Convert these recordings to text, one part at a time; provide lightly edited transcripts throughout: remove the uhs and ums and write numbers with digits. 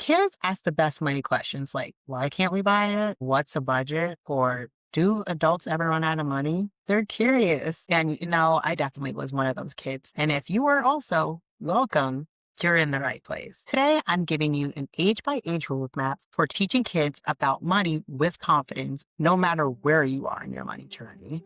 Kids ask the best money questions like, why can't we buy it? What's a budget? Or do adults ever run out of money? They're curious. And, I definitely was one of those kids. And if you are also, welcome. You're in the right place. Today, I'm giving you an age by age roadmap for teaching kids about money with confidence, no matter where you are in your money journey.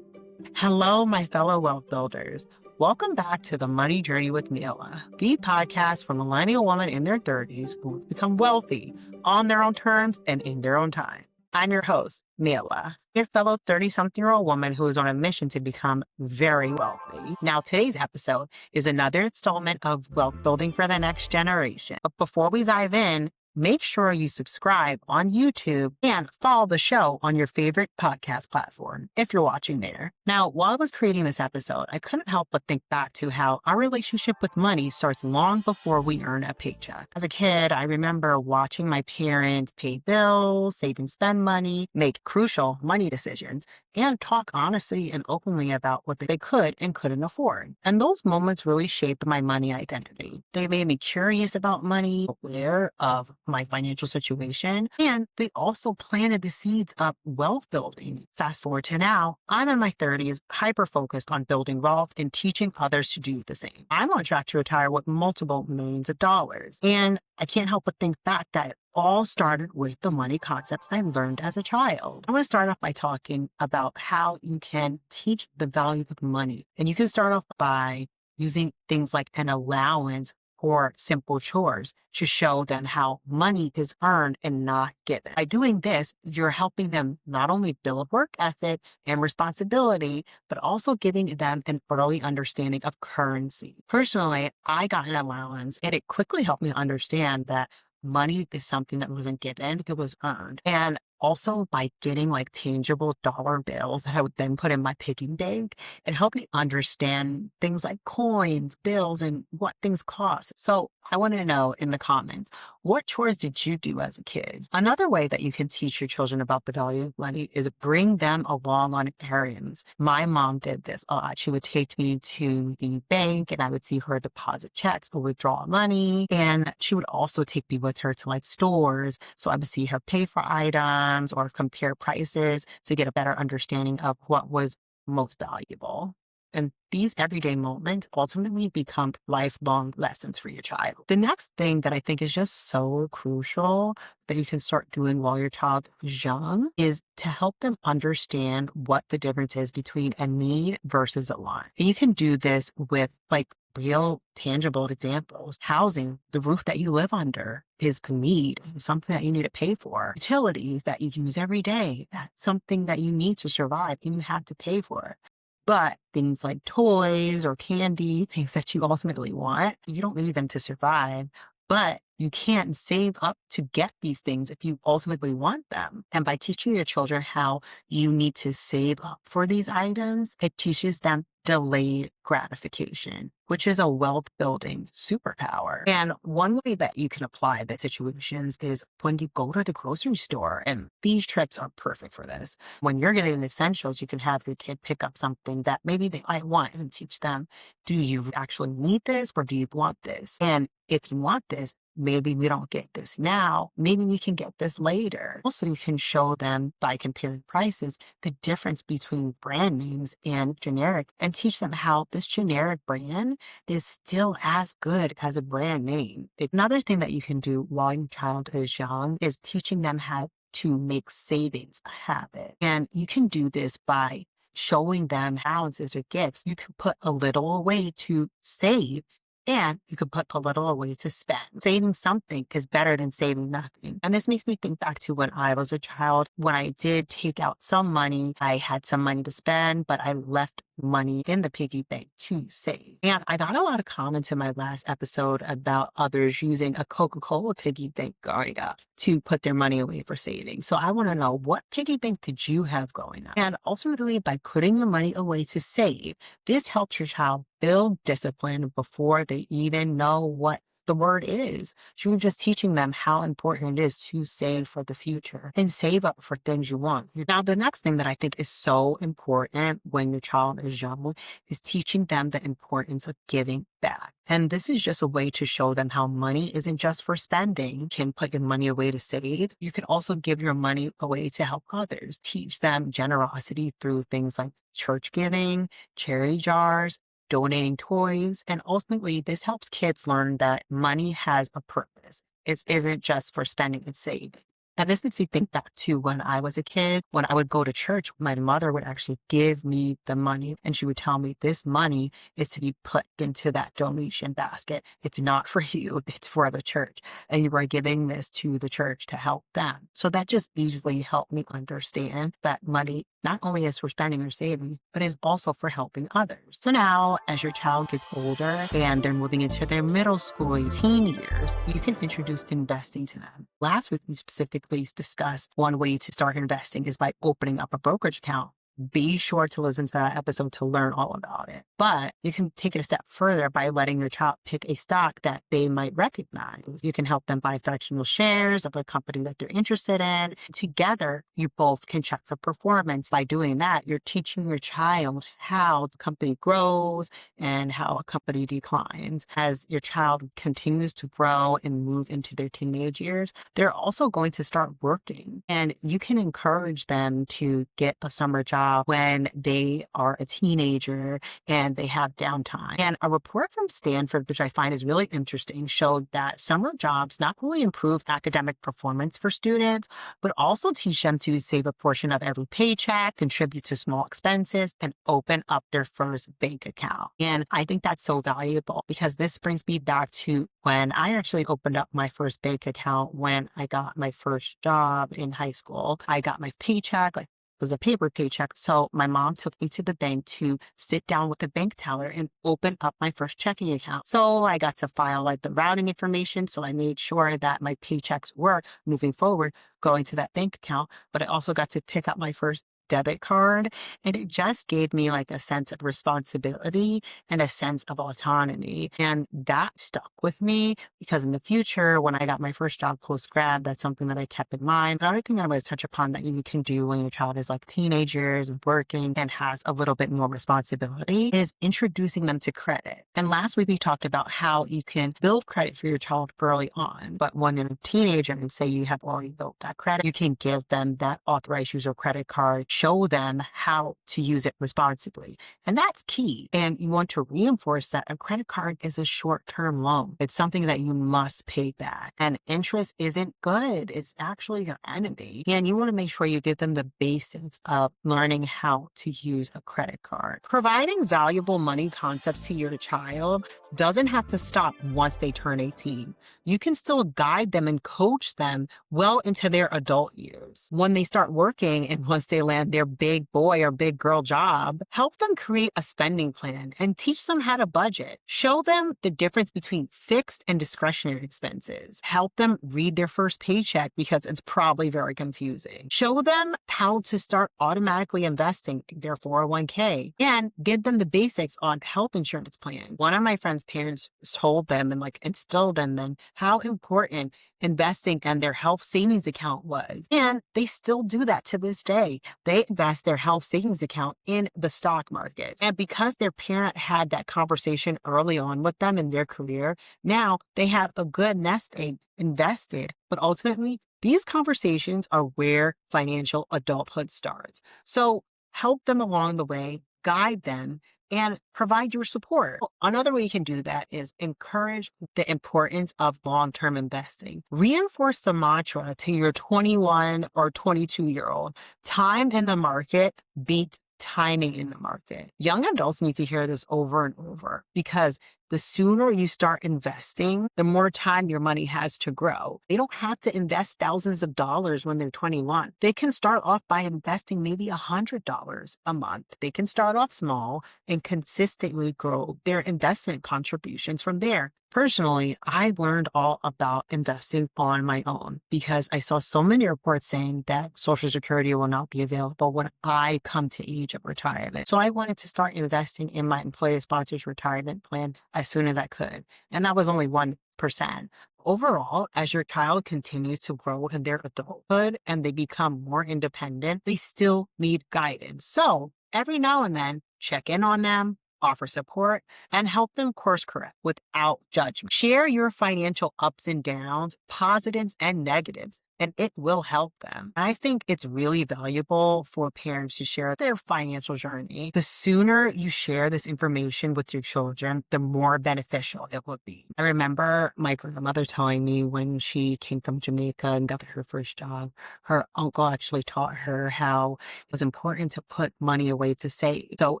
Hello, my fellow wealth builders. Welcome back to the Money Journey with Mila, the podcast for millennial women in their 30s who have become wealthy on their own terms and in their own time. I'm your host, Mila, your fellow 30-something-year-old woman who is on a mission to become very wealthy. Now, today's episode is another installment of wealth building for the next generation. But before we dive in, make sure you subscribe on YouTube and follow the show on your favorite podcast platform if you're watching there. Now, while I was creating this episode, I couldn't help but think back to how our relationship with money starts long before we earn a paycheck. As a kid, I remember watching my parents pay bills, save and spend money, make crucial money decisions, and talk honestly and openly about what they could and couldn't afford. And those moments really shaped my money identity. They made me curious about money, aware of my financial situation, and they also planted the seeds of wealth building. Fast forward to now, I'm in my 30s, hyper-focused on building wealth and teaching others to do the same. I'm on track to retire with multiple millions of dollars. And I can't help but think back that it all started with the money concepts I learned as a child. I want to start off by talking about how you can teach the value of money. And you can start off by using things like an allowance or simple chores to show them how money is earned and not given. By doing this, you're helping them not only build work ethic and responsibility, but also giving them an early understanding of currency. Personally, I got an allowance and it quickly helped me understand that money is something that wasn't given, it was earned. And also by getting like tangible dollar bills that I would then put in my piggy bank, it helped me understand things like coins, bills, and what things cost. So I want to know in the comments, what chores did you do as a kid? Another way that you can teach your children about the value of money is bring them along on errands. My mom did this a lot. She would take me to the bank and I would see her deposit checks or withdraw money. And she would also take me with her to like stores. So I would see her pay for items or compare prices to get a better understanding of what was most valuable. And these everyday moments ultimately become lifelong lessons for your child. The next thing that I think is just so crucial that you can start doing while your child is young is to help them understand what the difference is between a need versus a want. And you can do this with like real tangible examples. Housing, the roof that you live under is a need, something that you need to pay for. Utilities that you use every day, that's something that you need to survive and you have to pay for. But things like toys or candy, things that you ultimately want, you don't need them to survive, but you can't save up to get these things if you ultimately want them. And by teaching your children how you need to save up for these items, it teaches them delayed gratification, which is a wealth building superpower. And one way that you can apply the situations is when you go to the grocery store, and these trips are perfect for this. When you're getting essentials, you can have your kid pick up something that maybe they might want and teach them, do you actually need this or do you want this? And if you want this, maybe we don't get this now. Maybe we can get this later. Also, you can show them by comparing prices, the difference between brand names and generic, and teach them how this generic brand is still as good as a brand name. Another thing that you can do while your child is young is teaching them how to make savings a habit. And you can do this by showing them allowances or gifts. You can put a little away to save, and you could put a little away to spend. Saving something is better than saving nothing. And this makes me think back to when I was a child. When I did take out some money, I had some money to spend, but I left money in the piggy bank to save. And I got a lot of comments in my last episode about others using a Coca-Cola piggy bank growing up to put their money away for saving. So I want to know, what piggy bank did you have growing up? And ultimately, by putting your money away to save, this helps your child build discipline before they even know what the word is. She was just teaching them how important it is to save for the future and save up for things you want. Now, the next thing that I think is so important when your child is young is teaching them the importance of giving back. And this is just a way to show them how money isn't just for spending. You can put your money away to save. You can also give your money away to help others. Teach them generosity through things like church giving, charity jars, donating toys. And ultimately, this helps kids learn that money has a purpose. It isn't just for spending and saving. And this makes me think back to when I was a kid. When I would go to church, my mother would actually give me the money and she would tell me this money is to be put into that donation basket. It's not for you, it's for the church. And you are giving this to the church to help them. So that just easily helped me understand that money not only is for spending or saving, but is also for helping others. So now, as your child gets older and they're moving into their middle school and teen years, you can introduce investing to them. Last week, we specifically discussed one way to start investing is by opening up a brokerage account. Be sure to listen to that episode to learn all about it. But you can take it a step further by letting your child pick a stock that they might recognize. You can help them buy fractional shares of a company that they're interested in. Together, you both can check for performance. By doing that, you're teaching your child how the company grows and how a company declines. As your child continues to grow and move into their teenage years, they're also going to start working. And you can encourage them to get a summer job when they are a teenager and they have downtime. And a report from Stanford, which I find is really interesting, showed that summer jobs not only improve academic performance for students, but also teach them to save a portion of every paycheck, contribute to small expenses, and open up their first bank account. And I think that's so valuable because this brings me back to when I actually opened up my first bank account when I got my first job in high school. I got my paycheck, it was a paper paycheck. So my mom took me to the bank to sit down with the bank teller and open up my first checking account. So I got to file the routing information. So I made sure that my paychecks were moving forward going to that bank account. But I also got to pick up my first debit card, and it just gave me a sense of responsibility and a sense of autonomy. And that stuck with me because in the future, when I got my first job post-grad, that's something that I kept in mind. Another thing I'm going to touch upon that you can do when your child is teenagers and working and has a little bit more responsibility is introducing them to credit. And last week we talked about how you can build credit for your child early on, but when you're a teenager and say you have already built that credit, you can give them that authorized user credit card, show them how to use it responsibly. And that's key. And you want to reinforce that a credit card is a short-term loan. It's something that you must pay back. And interest isn't good. It's actually your enemy. And you want to make sure you give them the basics of learning how to use a credit card. Providing valuable money concepts to your child doesn't have to stop once they turn 18. You can still guide them and coach them well into their adult years. When they start working and once they land their big boy or big girl job, help them create a spending plan and teach them how to budget. Show them the difference between fixed and discretionary expenses. Help them read their first paycheck because it's probably very confusing. Show them how to start automatically investing in their 401k and give them the basics on health insurance plans. One of my friend's parents told them and instilled in them how important investing in their health savings account was. And they still do that to this day. They invest their health savings account in the stock market. And because their parent had that conversation early on with them in their career, now they have a good nest egg invested. But ultimately, these conversations are where financial adulthood starts. So help them along the way, guide them, and provide your support. Another way you can do that is encourage the importance of long-term investing. Reinforce the mantra to your 21 or 22-year-old. Time in the market beats timing in the market. Young adults need to hear this over and over because the sooner you start investing, the more time your money has to grow. They don't have to invest thousands of dollars when they're 21. They can start off by investing maybe $100 a month. They can start off small and consistently grow their investment contributions from there. Personally, I learned all about investing on my own because I saw so many reports saying that Social Security will not be available when I come to age of retirement. So I wanted to start investing in my employer-sponsored retirement plan as soon as I could. And that was only one percent. Overall, as your child continues to grow in their adulthood and they become more independent, they still need guidance. So every now and then, check in on them, offer support, and help them course correct without judgment. Share your financial ups and downs, positives and negatives, and it will help them. I think it's really valuable for parents to share their financial journey. The sooner you share this information with your children, the more beneficial it will be. I remember my grandmother telling me when she came from Jamaica and got her first job, her uncle actually taught her how it was important to put money away to save. So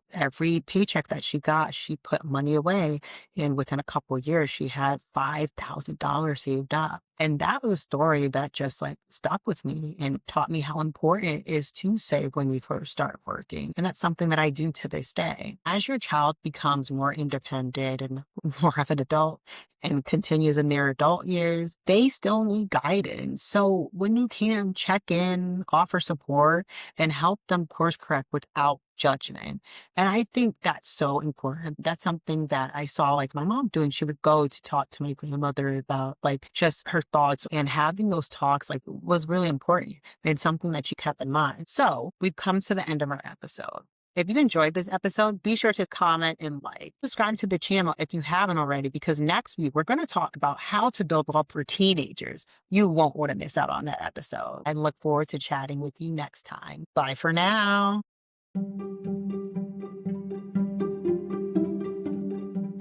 every paycheck that she got, she put money away. And within a couple of years, she had $5,000 saved up. And that was a story that just stuck with me and taught me how important it is to save when we first start working. And that's something that I do to this day. As your child becomes more independent and more of an adult and continues in their adult years, they still need guidance. So when you can, check in, offer support, and help them course correct without judgment. And I think that's so important. That's something that I saw my mom doing. She would go to talk to my grandmother about just her thoughts, and having those talks was really important and something that she kept in mind. So we've come to the end of our episode. If you've enjoyed this episode, be sure to comment and subscribe to the channel if you haven't already, because next week we're going to talk about how to build wealth for teenagers. You won't want to miss out on that episode. I look forward to chatting with you next time. Bye for now.